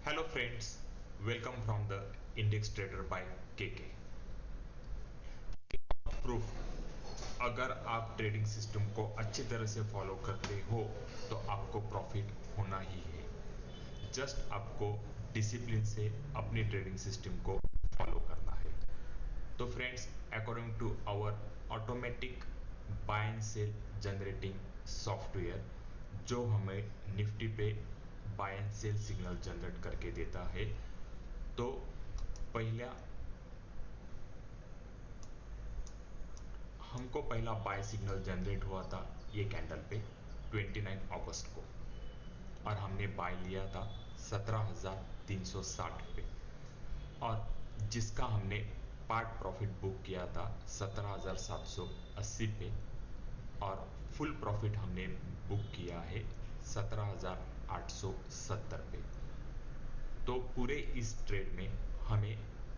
Hello friends, welcome from the index trader by KK. Proof, अगर आप trading system को अच्छी तरह से फॉलो करते हो तो आपको प्रॉफिट होना ही है। जस्ट आपको डिसिप्लिन से अपनी ट्रेडिंग सिस्टम को फॉलो करना है। तो friends, according to our automatic buy and sell generating software, जो हमें निफ्टी पे buy and sell signal generate करके देता है, तो पहला बाय सिग्नल जनरेट हुआ था ये कैंडल पे 29 अगस्त को, और हमने बाय लिया था 17,360 पे, और जिसका हमने पार्ट प्रॉफिट बुक किया था 17,780 पे, और फुल प्रॉफिट हमने बुक किया है 17,870 पे। तो पूरे इस ट्रेड में हमें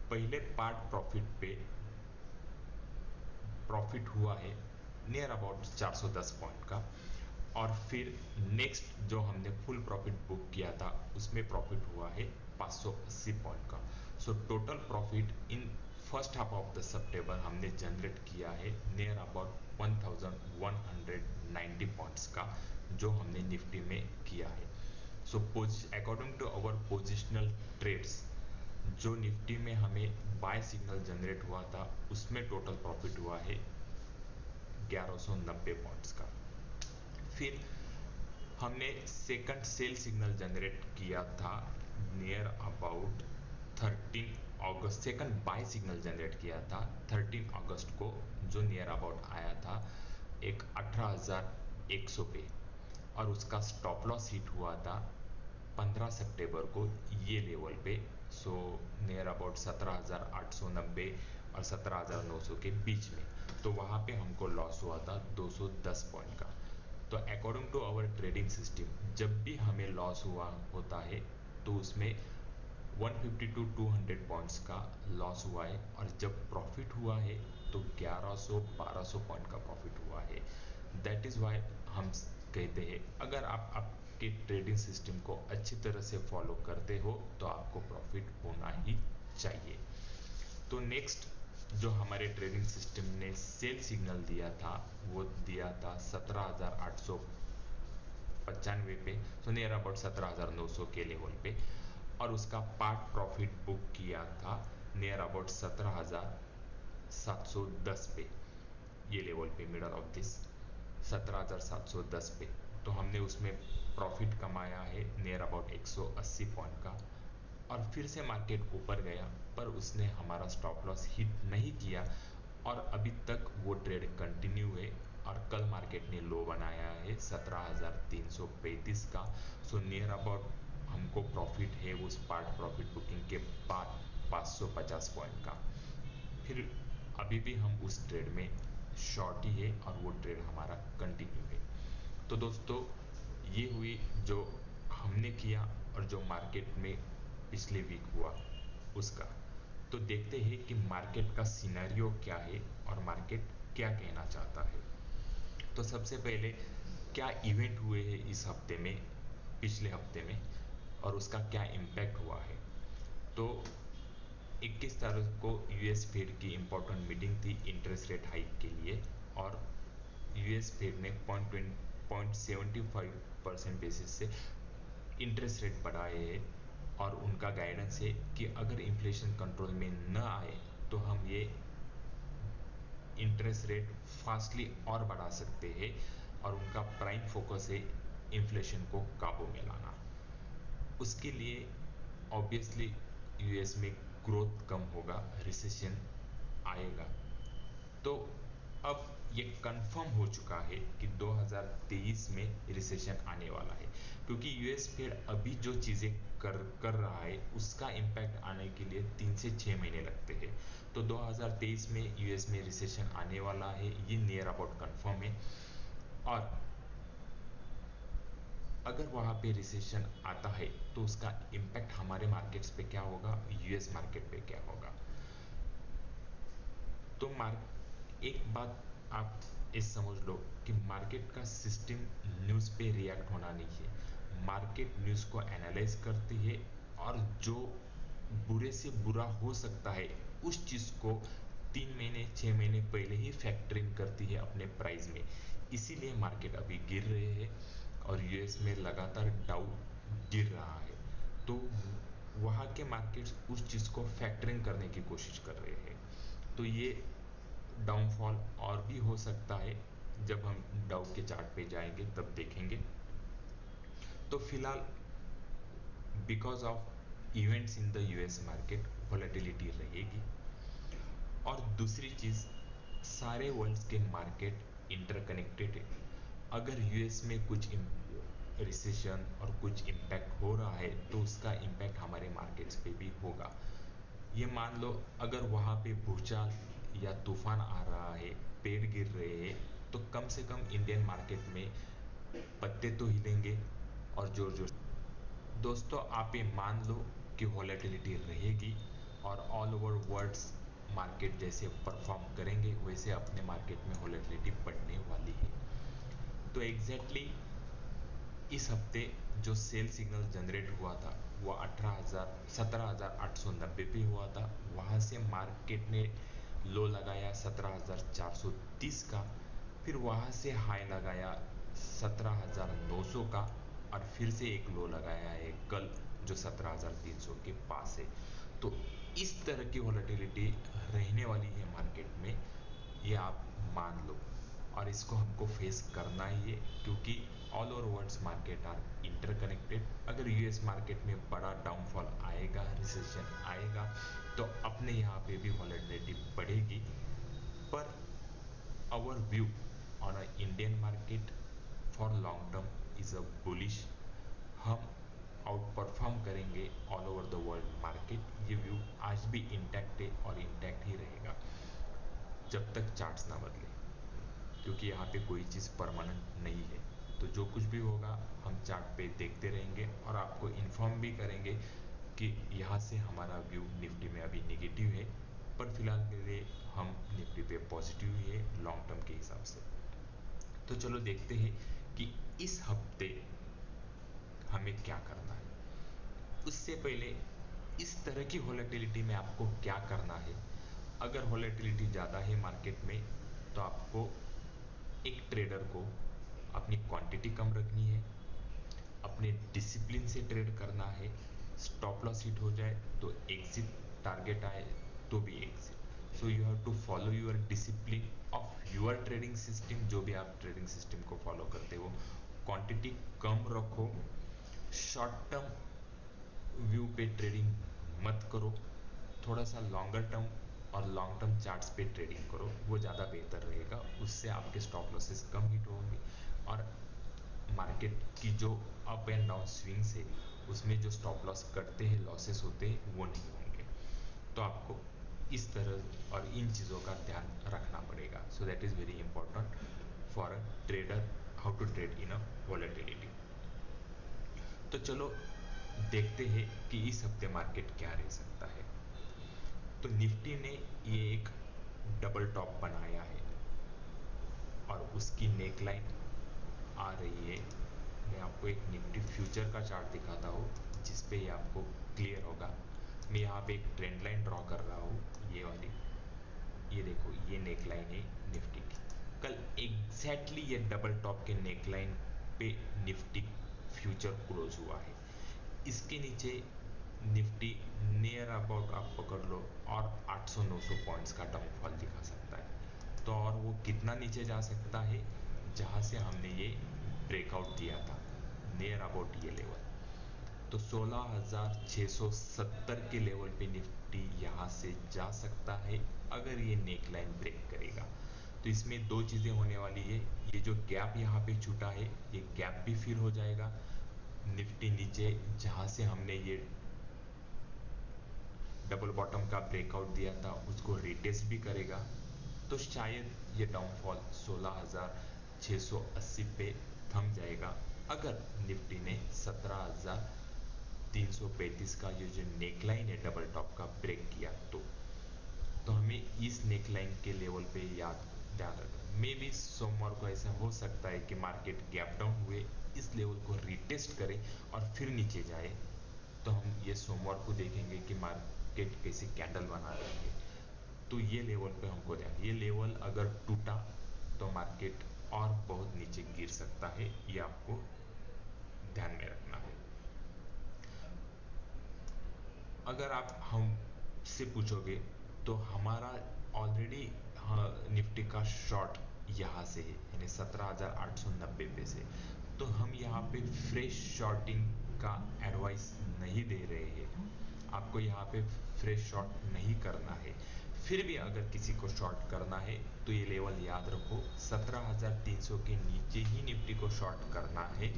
पहले पार्ट प्रॉफिट पे प्रॉफिट हुआ है नियर अबाउट 410 पॉइंट का, और फिर नेक्स्ट जो हमने फुल प्रॉफिट बुक किया था उसमें प्रॉफिट हुआ है 580 पॉइंट का। So total profit in first half of the सितंबर हमने जनरेट किया है नियर अबाउट 1190 पॉइंट्स का, जो हमने निफ्टी में किया है। So according to our positional trades, जो निफ्टी में हमें बाय सिग्नल जनरेट हुआ था उसमें टोटल प्रॉफिट हुआ है 1190 पॉइंट्स का। फिर हमने सेकंड सेल सिग्नल जनरेट किया था near about 13 August. Second buy signal generate किया था 13 अगस्त को, जो नियर अबाउट आया था एक 18,100 पे, और उसका स्टॉप लॉस हिट हुआ था 15 सितंबर को ये लेवल पे। सो नियर अबाउट 17,890 और 17,900 के बीच में। तो वहाँ पे हमको लॉस हुआ था 210 पॉइंट का। तो according to our trading system, जब भी हमें लॉस हुआ होता है तो उसमें 150 टू 200 पॉइंट्स का लॉस हुआ है, और जब प्रॉफिट हुआ है तो 1100-1200 पॉइंट का प्रॉफिट हुआ है। दैट इज़ वाई हम कहते हैं, अगर आप आपके ट्रेडिंग सिस्टम को अच्छी तरह से फॉलो करते हो तो आपको प्रॉफिट होना ही चाहिए। तो नेक्स्ट जो हमारे ट्रेडिंग सिस्टम ने सेल सिग्नल दिया था वो दिया था 17,895 पे, सो नियर अबाउट 17,900 के लेवल पे, और उसका पार्ट प्रॉफिट बुक किया था नियर अबाउट 17,710 पे, ये लेवल पे मिडल ऑफ दिस 17,710 पे। तो हमने उसमें प्रॉफिट कमाया है नियर अबाउट 180 पॉइंट का, और फिर से मार्केट ऊपर गया पर उसने हमारा स्टॉप लॉस हिट नहीं किया, और अभी तक वो ट्रेड कंटिन्यू है, और कल मार्केट ने लो बनाया है 17,335 का। सो नियर अबाउट हमको प्रॉफिट है उस पार्ट प्रॉफिट बुकिंग के बाद 550 पॉइंट का। फिर अभी भी हम उस ट्रेड में शॉर्ट ही है, और वो ट्रेड हमारा कंटिन्यू है। तो दोस्तों, ये हुई जो हमने किया और जो मार्केट में पिछले वीक हुआ उसका। तो देखते हैं कि मार्केट का सिनेरियो क्या है और मार्केट क्या कहना चाहता है। तो सबसे पहले क्या इवेंट हुए हैं इस हफ्ते में, पिछले हफ्ते में, और उसका क्या इम्पैक्ट हुआ है। तो 21 तारीख को यूएस फेड की इम्पोर्टेंट मीटिंग थी इंटरेस्ट रेट हाइक के लिए, और यूएस फेड ने 0.75% बेसिस से इंटरेस्ट रेट बढ़ाए हैं, और उनका गाइडेंस है कि अगर इन्फ्लेशन कंट्रोल में न आए तो हम ये इंटरेस्ट रेट फास्टली और बढ़ा सकते हैं, और उनका प्राइम फोकस है इन्फ्लेशन को काबू में लाना। उसके लिए ऑब्वियसली यूएस में ग्रोथ कम होगा, रिसेशन आएगा। तो अब ये कंफर्म हो चुका है कि 2023 में रिसेशन आने वाला है, क्योंकि यूएस फेड अभी जो चीज़ें कर रहा है उसका इम्पैक्ट आने के लिए 3 से 6 महीने लगते हैं। तो 2023 में यूएस में रिसेशन आने वाला है, ये नियर अबाउट कंफर्म है। और अगर वहाँ पे रिसेशन आता है तो उसका इम्पैक्ट हमारे मार्केट्स पे क्या होगा, यूएस मार्केट पे क्या होगा। तो एक बात आप इस समझ लो कि मार्केट का सिस्टम न्यूज़ पे रिएक्ट होना नहीं है। मार्केट न्यूज़ को एनालाइज करती है और जो बुरे से बुरा हो सकता है उस चीज़ को 3 महीने 6 महीने पहले ही फैक्टरिंग करती है अपने प्राइस में। इसीलिए मार्केट अभी गिर रहे हैं और यूएस में लगातार डाउ गिर रहा है। तो वहाँ के मार्केट्स उस चीज़ को फैक्टरिंग करने की कोशिश कर रहे हैं। तो ये डाउनफॉल और भी हो सकता है, जब हम डाउ के चार्ट पे जाएंगे तब देखेंगे। तो फिलहाल because of events in the US market volatility रहेगी। और दूसरी चीज़, सारे वर्ल्ड्स के मार्केट इंटरकनेक्टेड है। अगर यूएस में कुछ रिसेशन और कुछ इम्पैक्ट हो रहा है तो उसका इम्पैक्ट हमारे मार्केट्स पे भी होगा। ये मान लो अगर वहाँ पे भूचाल या तूफान आ रहा है, पेड़ गिर रहे हैं, तो कम से कम इंडियन मार्केट में पत्ते तो हिलेंगे और जोर जोर। दोस्तों आप ये मान लो कि वॉलेटिलिटी रहेगी और ऑल ओवर वर्ल्ड्स मार्केट जैसे परफॉर्म करेंगे वैसे अपने मार्केट में वॉलेटिलिटी बढ़ने वाली है। तो एग्जैक्टली इस हफ्ते जो सेल सिग्नल जनरेट हुआ था वो 17,890 पे हुआ था। वहाँ से मार्केट ने लो लगाया 17,430 का, फिर वहाँ से हाई लगाया 17,900 का, और फिर से एक लो लगाया है कल जो 17,300 के पास है। तो इस तरह की वॉलेटिलिटी रहने वाली है मार्केट में, ये आप मान लो। और इसको हमको फेस करना ही है क्योंकि all over worlds market are interconnected. अगर यूएस मार्केट में बड़ा डाउनफॉल आएगा, रिसेशन आएगा, तो अपने यहाँ पे भी वॉलेटिलिटी बढ़ेगी। Per hour view on a Indian market for long term is a bullish. हम आउट परफॉर्म करेंगे all over the world market. ये व्यू आज भी इंटैक्ट है और इंटैक्ट ही रहेगा जब तक चार्ट्स ना बदले, क्योंकि यहाँ पे कोई चीज़ परमानेंट नहीं है। तो जो कुछ भी होगा हम चार्ट पे देखते रहेंगे और आपको इन्फॉर्म भी करेंगे कि यहाँ से हमारा व्यू निफ्टी में अभी नेगेटिव है, पर फिलहाल के लिए हम निफ्टी पे पॉजिटिव ही है लॉन्ग टर्म के हिसाब से। तो चलो देखते हैं कि इस हफ्ते हमें क्या करना है। उससे पहले इस तरह की वॉलेटिलिटी में आपको क्या करना है। अगर वॉलेटिलिटी ज़्यादा है मार्केट में तो आपको, एक ट्रेडर को, अपनी क्वांटिटी कम रखनी है, अपने डिसिप्लिन से ट्रेड करना है। स्टॉप लॉस हिट हो जाए तो एग्जिट, टारगेट आए तो भी exit. So you have to follow your discipline of your trading system. जो भी आप ट्रेडिंग सिस्टम को फॉलो करते हो, क्वांटिटी कम रखो, शॉर्ट टर्म व्यू पे ट्रेडिंग मत करो, थोड़ा सा लॉन्गर टर्म और लॉन्ग टर्म चार्ट्स पे ट्रेडिंग करो, वो ज़्यादा बेहतर रहेगा। उससे आपके स्टॉप लॉसेस कम हिट होंगे और मार्केट की जो अप एंड डाउन स्विंग्स है उसमें जो स्टॉप लॉस कटते हैं, लॉसेस होते हैं, वो नहीं होंगे। तो आपको इस तरह और इन चीज़ों का ध्यान रखना पड़ेगा। So that is very important for a trader, how to trade in a volatility. तो चलो देखते हैं कि इस हफ्ते मार्केट क्या रह सकता है। तो निफ्टी ने ये एक डबल टॉप बनाया है और उसकी नेकलाइन आ रही है। मैं आपको एक निफ्टी फ्यूचर का चार्ट दिखाता हूँ जिस पे ये आपको क्लियर होगा। मैं यहाँ पे एक ट्रेंड लाइन ड्रॉ कर रहा हूँ, ये वाली। ये देखो, ये नेकलाइन है निफ्टी की। कल एग्जैक्टली ये डबल टॉप के नेकलाइन पे निफ्टी फ्यूचर क्लोज हुआ है। इसके नीचे निफ्टी नियर अबाउट आप पकड़ लो और 800-900 पॉइंट्स का डाउनफॉल दिखा सकता है। तो और वो कितना नीचे जा सकता है, जहाँ से हमने ये ब्रेकआउट दिया था, नियर अबाउट ये लेवल। तो 16,670 के लेवल पे निफ्टी यहाँ से जा सकता है अगर ये नेकलाइन ब्रेक करेगा। तो इसमें दो चीज़ें होने वाली है, ये जो गैप यहाँ पे छूटा है ये गैप भी फिल हो जाएगा। निफ्टी नीचे जहाँ से हमने ये डबल बॉटम का ब्रेकआउट दिया था उसको रिटेस्ट भी करेगा। तो शायद ये डाउनफॉल 16,680 पे थम जाएगा अगर निफ्टी ने 17,335 का ये जो नेकलाइन है डबल टॉप का ब्रेक किया तो हमें इस नेकलाइन के लेवल पे ध्यान रखना। मे बी सोमवार को ऐसा हो सकता है कि मार्केट गैप डाउन हुए, इस लेवल को रिटेस्ट करे और फिर नीचे जाए। तो हम ये सोमवार को देखेंगे कि मार्केट कैसे कैंडल बना रही है। तो ये लेवल पे हमको ध्यान, ये लेवल अगर टूटा तो मार्केट और बहुत नीचे गिर सकता है, ये आपको ध्यान में रखना है। अगर आप हमसे पूछोगे तो हमारा ऑलरेडी निफ्टी का शॉर्ट यहाँ से है, यानी 17,890 पे से, तो हम यहाँ पे फ्रेश शॉर्टिंग का एडवाइस नहीं दे रहे हैं। आपको यहाँ पे फ्रेश शॉर्ट नहीं करना है। फिर भी अगर किसी को शॉर्ट करना है तो ये लेवल याद रखो, 17,300 के नीचे ही निफ्टी को शॉर्ट करना है।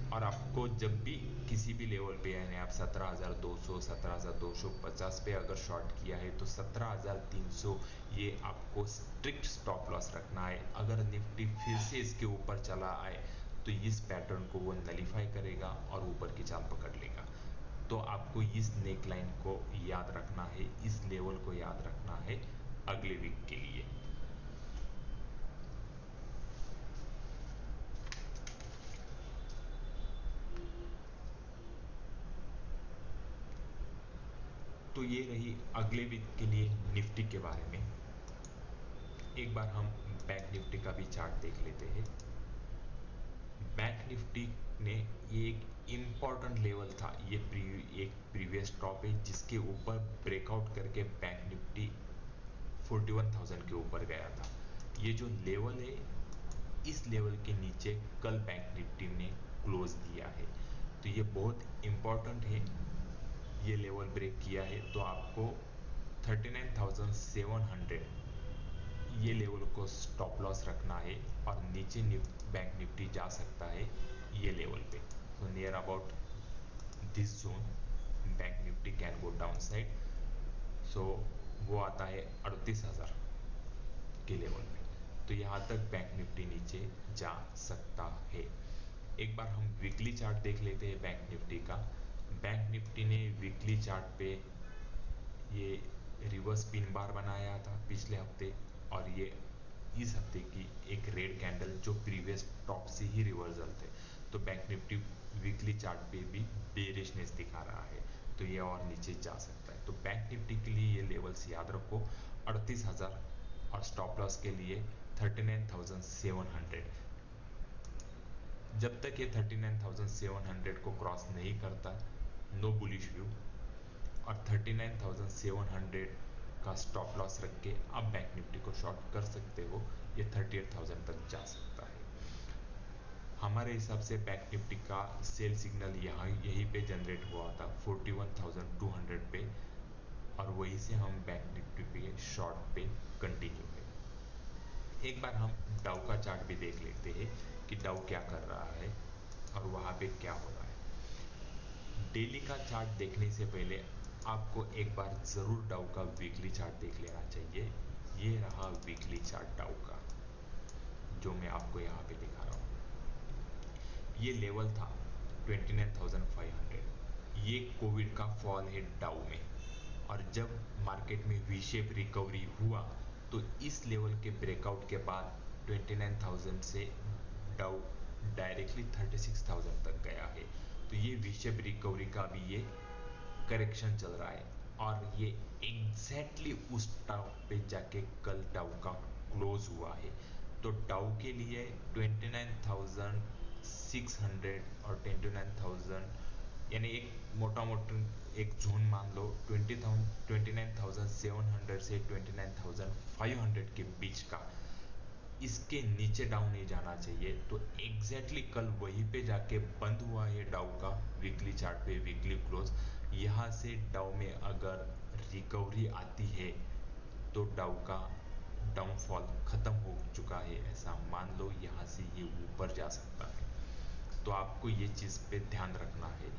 और आपको जब भी किसी भी लेवल पे, यानी आप 17,200 17,250 पे अगर शॉर्ट किया है तो 17,300 ये आपको स्ट्रिक्ट स्टॉप लॉस रखना है। अगर निफ्टी फिर से इसके ऊपर चला आए तो इस पैटर्न को वो नलीफाई करेगा और ऊपर की चाल पकड़ लेगा। तो आपको इस नेक लाइन को याद रखना है, इस लेवल को याद रखना है अगले वीक के लिए। तो ये रही अगले वीक के लिए निफ्टी के बारे में। एक बार हम बैंक निफ्टी का भी चार्ट देख लेते हैं। बैंक निफ्टी ने ये एक इम्पॉर्टेंट लेवल था, ये एक प्रीवियस टॉप है जिसके ऊपर ब्रेकआउट करके बैंक निफ्टी 41,000 के ऊपर गया था। ये जो लेवल है, इस लेवल के नीचे कल बैंक निफ्टी ने क्लोज दिया है, तो ये बहुत इम्पॉर्टेंट है। ये लेवल ब्रेक किया है तो आपको 39,700 ये लेवल को स्टॉप लॉस रखना है, और नीचे बैंक निफ्टी जा सकता है ये लेवल पे। So near about this zone bank Nifty can go down side. So वो आता है 38,000 के लेवल पे, तो यहाँ तक बैंक निफ्टी नीचे जा सकता है। एक बार हम वीकली चार्ट देख लेते हैं बैंक निफ्टी का। बैंक निफ्टी ने वीकली चार्ट पे ये रिवर्स पिन बार बनाया था पिछले हफ्ते, और ये इस हफ्ते की एक रेड कैंडल जो प्रीवियस टॉप से ही रिवर्सल थे। तो बैंक निफ्टी वीकली चार्ट पे भी बेरिशनेस दिखा रहा है, तो ये और नीचे जा सकता है। तो बैंक निफ्टी के लिए ये लेवल्स याद रखो, 38,000, और स्टॉप लॉस के लिए 39,700। जब तक ये 39,700 को क्रॉस नहीं करता, नो बुलिश व्यू। और 39,700 का स्टॉप लॉस रख के आप बैंक निफ्टी को शॉर्ट कर सकते हो, ये 38,000 तक जा सकता है। हमारे हिसाब से बैंक निफ्टी का सेल सिग्नल यहाँ यहीं पे जनरेट हुआ था 41,200 पे, और वहीं से हम बैंक निफ्टी पे शॉर्ट पे कंटिन्यू है। एक बार हम डाउ का चार्ट भी देख लेते हैं कि डाउ क्या कर रहा है और वहाँ पे क्या हो रहा है। डेली का चार्ट देखने से पहले आपको एक बार ज़रूर डाउ का वीकली चार्ट देख लेना चाहिए। ये रहा वीकली चार्ट डाउ का, जो मैं आपको यहाँ पे दिखा रहा हूँ। ये लेवल था 29,500। ये कोविड का फॉल है डाउ में, और जब मार्केट में वी शेप रिकवरी हुआ तो इस लेवल के ब्रेकआउट के बाद 29,000 से डाउ डायरेक्टली 36,000 तक गया है। तो ये वी शेप रिकवरी का भी ये करेक्शन चल रहा है, और ये एग्जैक्टली उस टॉप पे जाके कल डाउ का क्लोज हुआ है। तो डाउ के लिए 29,600 और 29,000, यानी एक मोटा मोटा एक जोन मान लो 29,700 से 29,500 के बीच का, इसके नीचे डाउन नहीं जाना चाहिए। तो एग्जैक्टली कल वहीं पे जाके बंद हुआ है डाउ का वीकली चार्ट पे, वीकली क्लोज। यहाँ से डाउ में अगर रिकवरी आती है तो डाउ का डाउनफॉल खत्म हो चुका है ऐसा मान लो, यहाँ से ये ऊपर जा सकता है। तो आपको ये चीज़ पे ध्यान रखना है।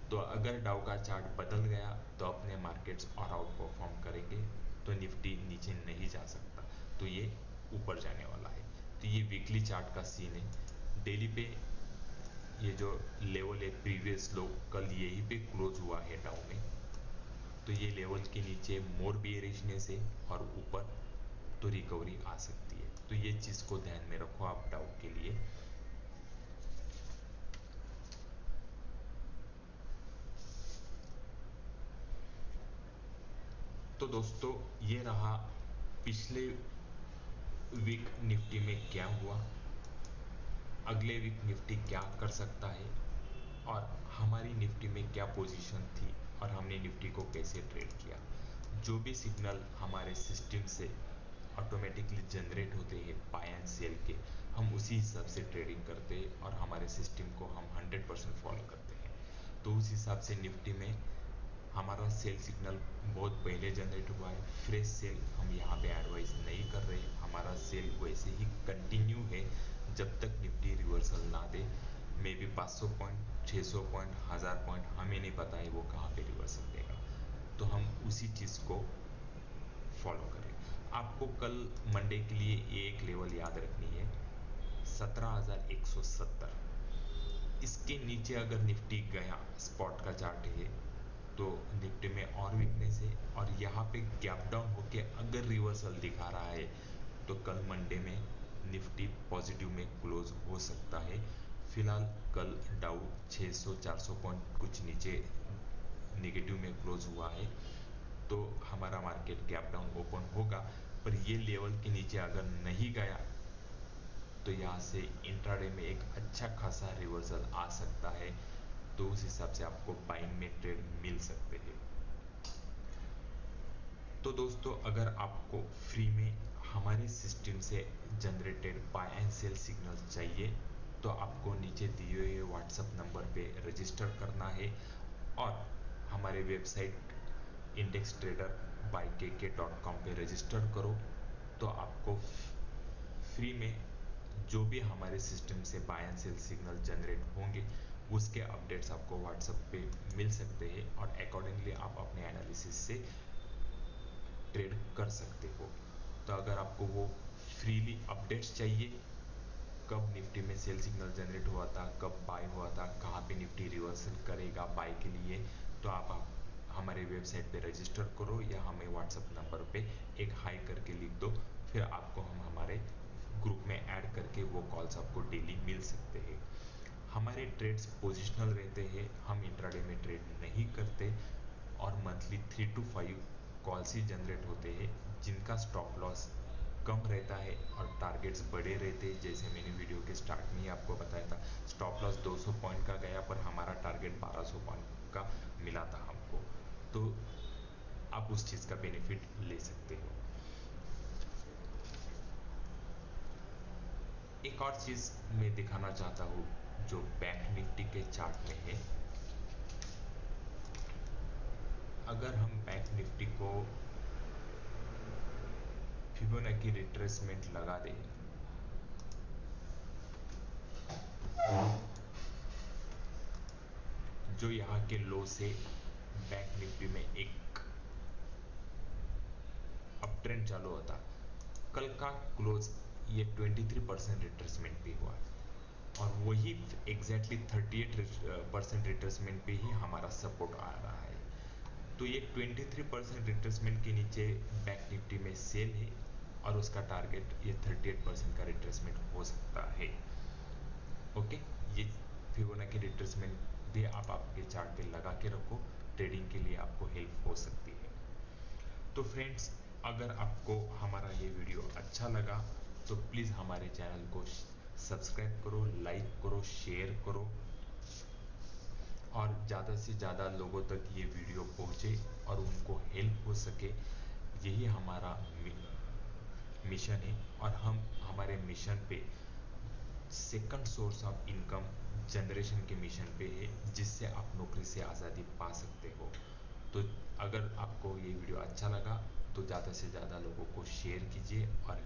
तो अगर डाउ का चार्ट बदल गया तो अपने मार्केट्स और आउट परफॉर्म करेंगे, तो निफ्टी नीचे नहीं जा सकता, तो ये ऊपर जाने वाला है। तो ये वीकली चार्ट का सीन है। डेली पे ये जो लेवल है प्रीवियस लो कल यहीं पे क्लोज हुआ है डाउ में, तो ये लेवल के नीचे मोर बेयरिशनेस है और ऊपर तो रिकवरी आ सकती है। तो ये चीज़ को ध्यान में रखो आप डाउ के लिए। तो दोस्तों ये रहा पिछले वीक निफ्टी में क्या हुआ, अगले वीक निफ्टी क्या कर सकता है, और हमारी निफ्टी में क्या पोजीशन थी और हमने निफ्टी को कैसे ट्रेड किया। जो भी सिग्नल हमारे सिस्टम से ऑटोमेटिकली जनरेट होते हैं बाय एंड सेल के, हम उसी हिसाब से ट्रेडिंग करते हैं और हमारे सिस्टम को हम 100% फॉलो करते हैं। तो उस हिसाब से निफ्टी में हमारा सेल सिग्नल बहुत पहले जनरेट हुआ है। फ्रेश सेल हम यहाँ पे एडवाइस नहीं कर रहे, हमारा सेल वैसे ही कंटिन्यू है जब तक निफ्टी रिवर्सल ना दे। Maybe 500 point, 600 point, 1000 point, हमें नहीं पता है वो कहाँ पे रिवर्सल देगा, तो हम उसी चीज़ को फॉलो करें। आपको कल मंडे के लिए एक लेवल याद रखनी है, 17,170। इसके नीचे अगर निफ्टी गया, स्पॉट का चार्ट है, तो निफ्टी में और वीकनेस है, और यहाँ पे गैप डाउन होके अगर रिवर्सल दिखा रहा है तो कल मंडे में निफ्टी पॉजिटिव में क्लोज हो सकता है। फिलहाल कल डाउ 600-400 पॉइंट कुछ नीचे नेगेटिव में क्लोज हुआ है, तो हमारा मार्केट गैप डाउन ओपन होगा। पर ये लेवल के नीचे अगर नहीं गया तो यहाँ से इंट्राडे में एक अच्छा खासा रिवर्सल आ सकता है, तो उस हिसाब से आपको बाइंग में ट्रेड मिल सकते हैं। तो दोस्तों अगर आपको फ्री में हमारे सिस्टम से generated buy and sell signal चाहिए तो आपको नीचे दिए हुए व्हाट्सएप नंबर पे रजिस्टर करना है, और हमारे website index trader bye kk.com पे रजिस्टर करो, तो आपको फ्री में जो भी हमारे सिस्टम से buy and sell signal generate होंगे उसके अपडेट्स आपको व्हाट्सएप पे मिल सकते हैं, और अकॉर्डिंगली आप अपने एनालिसिस से ट्रेड कर सकते हो। तो अगर आपको वो फ्रीली अपडेट्स चाहिए, कब निफ्टी में सेल सिग्नल जनरेट हुआ था, कब बाय हुआ था, कहाँ पे निफ्टी रिवर्सल करेगा बाय के लिए, तो आप हमारे वेबसाइट पे रजिस्टर करो या हमें व्हाट्सएप नंबर पे एक हाई करके लिख दो, फिर आपको हम हमारे ग्रुप में ऐड करके वो कॉल्स आपको डेली मिल सकते हैं। हमारे ट्रेड्स पोजिशनल रहते हैं, हम इंट्राडे में ट्रेड नहीं करते, और monthly 3 to 5 calls he generate होते हैं जिनका स्टॉप लॉस कम रहता है और टारगेट्स बड़े रहते हैं। जैसे मैंने वीडियो के स्टार्ट में ही आपको बताया था, स्टॉप लॉस 200 पॉइंट का गया पर हमारा टारगेट 1200 पॉइंट का मिला था हमको, तो आप उस चीज़ का बेनिफिट ले सकते हो। एक और चीज़ मैं दिखाना चाहता हूँ जो बैंक निफ्टी के चार्ट में है। अगर हम बैंक निफ्टी को फिबोनाची रिट्रेसमेंट लगा दें, जो यहाँ के लो से बैंक निफ्टी में एक अप ट्रेंड चालू होता, कल का क्लोज ये 23% रिट्रेसमेंट भी हुआ, और वही एग्जैक्टली 38% रिट्रेसमेंट पे ही हमारा सपोर्ट आ रहा है। तो ये 23% रिट्रेसमेंट के नीचे बैंक निफ्टी में सेल है, और उसका टारगेट ये 38% का रिट्रेसमेंट हो सकता है। ओके, ये फिबोनाची रिट्रेसमेंट भी आप आपके चार्ट पे लगा के रखो, ट्रेडिंग के लिए आपको हेल्प हो सकती है। तो फ्रेंड्स, अगर आपको हमारा ये वीडियो अच्छा लगा तो प्लीज़ हमारे चैनल को सब्सक्राइब करो, लाइक करो, शेयर करो, और ज़्यादा से ज़्यादा लोगों तक ये वीडियो पहुँचे और उनको हेल्प हो सके, यही हमारा मिशन है। और हम हमारे मिशन पे second source of income generation के मिशन पे है, जिससे आप नौकरी से आज़ादी पा सकते हो। तो अगर आपको ये वीडियो अच्छा लगा तो ज़्यादा से ज़्यादा लोगों को शेयर कीजिए, और